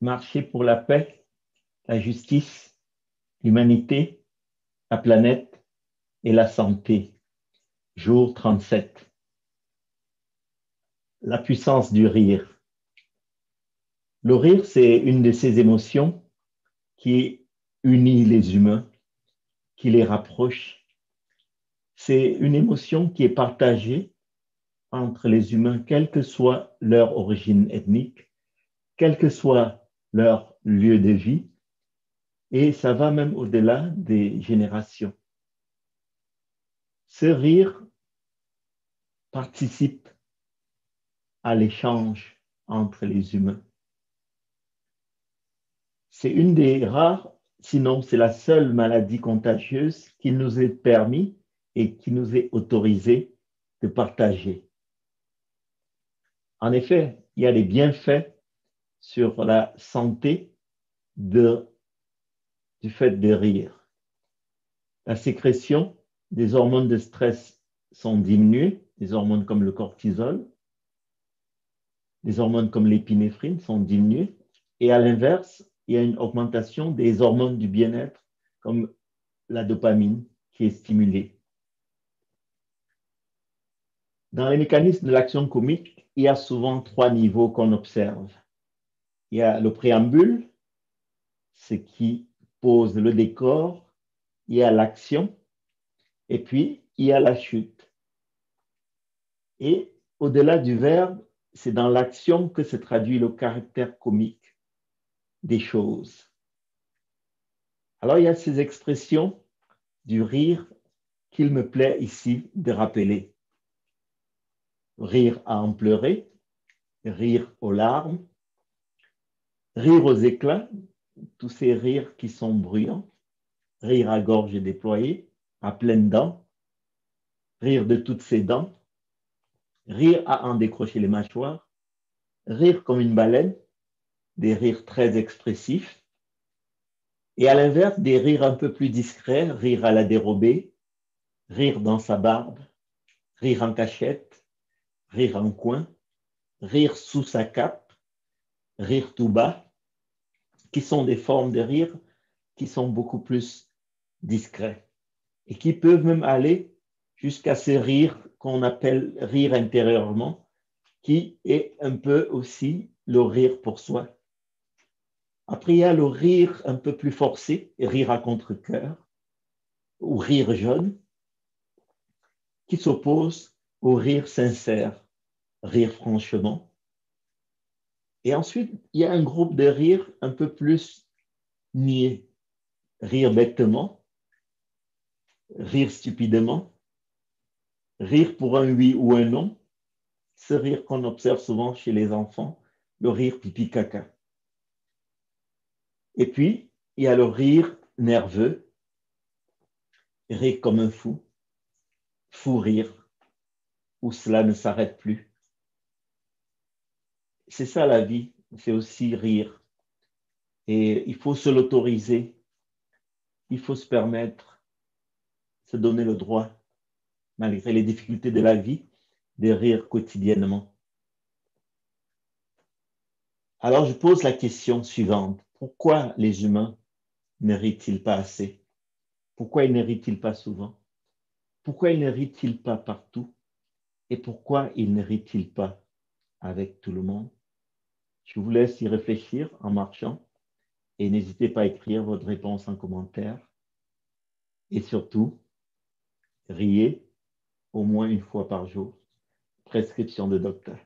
Marcher pour la paix, la justice, l'humanité, la planète et la santé. Jour 37. La puissance du rire. Le rire, c'est une de ces émotions qui unit les humains, qui les rapproche. C'est une émotion qui est partagée entre les humains, quelle que soit leur origine ethnique, quel que soit leur lieu de vie, et ça va même au-delà des générations. Ce rire participe à l'échange entre les humains. C'est une des rares, sinon c'est la seule maladie contagieuse qu'il nous est permis et qui nous est autorisé de partager. En effet, il y a des bienfaits sur la santé du fait de rire. La sécrétion des hormones de stress sont diminuées, des hormones comme le cortisol, des hormones comme l'épinéphrine sont diminuées, et à l'inverse, il y a une augmentation des hormones du bien-être comme la dopamine qui est stimulée. Dans les mécanismes de l'action comique, il y a souvent 3 niveaux qu'on observe. Il y a le préambule, ce qui pose le décor, il y a l'action, et puis il y a la chute. Et au-delà du verbe, c'est dans l'action que se traduit le caractère comique des choses. Alors il y a ces expressions du rire qu'il me plaît ici de rappeler. Rire à en pleurer, rire aux larmes, rire aux éclats, tous ces rires qui sont bruyants, rire à gorge déployée, à pleines dents, rire de toutes ses dents, rire à en décrocher les mâchoires, rire comme une baleine, des rires très expressifs, et à l'inverse, des rires un peu plus discrets, rire à la dérobée, rire dans sa barbe, rire en cachette, rire en coin, rire sous sa cape, rire tout bas, qui sont des formes de rire qui sont beaucoup plus discrets et qui peuvent même aller jusqu'à ce rire qu'on appelle rire intérieurement, qui est un peu aussi le rire pour soi. Après, il y a le rire un peu plus forcé, rire à contre-cœur, ou rire jaune, qui s'oppose au rire sincère, rire franchement. Et ensuite, il y a un groupe de rire un peu plus niais, rire bêtement, rire stupidement, rire pour un oui ou un non, ce rire qu'on observe souvent chez les enfants, le rire pipi-caca. Et puis, il y a le rire nerveux, rire comme un fou, fou rire, où cela ne s'arrête plus. C'est ça la vie, c'est aussi rire. Et il faut se l'autoriser, il faut se permettre, se donner le droit, malgré les difficultés de la vie, de rire quotidiennement. Alors je pose la question suivante. Pourquoi les humains ne rient-ils pas assez? Pourquoi ils ne rient-ils pas souvent? Pourquoi ils ne rient-ils pas partout? Et pourquoi ils ne rient-ils pas avec tout le monde? Je vous laisse y réfléchir en marchant et n'hésitez pas à écrire votre réponse en commentaire. Et surtout, riez au moins une fois par jour. Prescription de docteur.